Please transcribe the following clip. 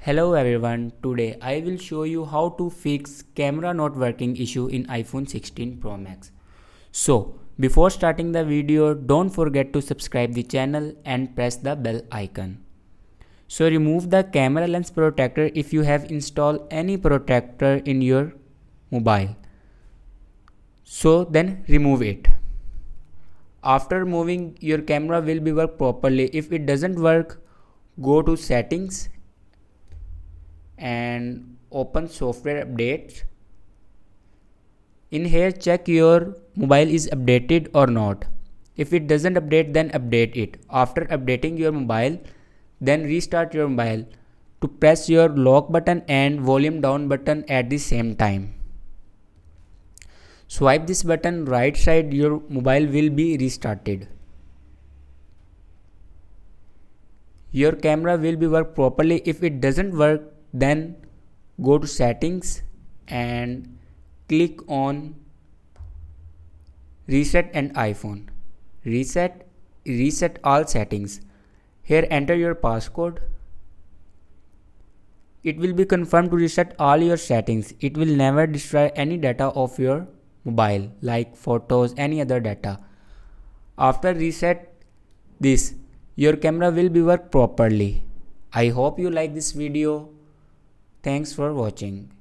Hello everyone, today I will show you how to fix camera not working issue in iPhone 16 Pro Max. So, before starting the video, don't forget to subscribe the channel and press the bell icon. So remove the camera lens protector if you have installed any protector in your mobile. So then remove it. After moving, your camera will be work properly. If it doesn't work, go to settings and open software updates. In here, check your mobile is updated or not. If it doesn't update, then update it. After updating your mobile, then restart your mobile to press your lock button and volume down button at the same time. Swipe this button right side, your mobile will be restarted. Your camera will be work properly. If it doesn't work, then go to settings and click on reset and iPhone. Reset all settings. Here enter your passcode. It will be confirmed to reset all your settings. It will never destroy any data of your mobile like photos, any other data. After reset this, your camera will be work properly. I hope you like this video. Thanks for watching.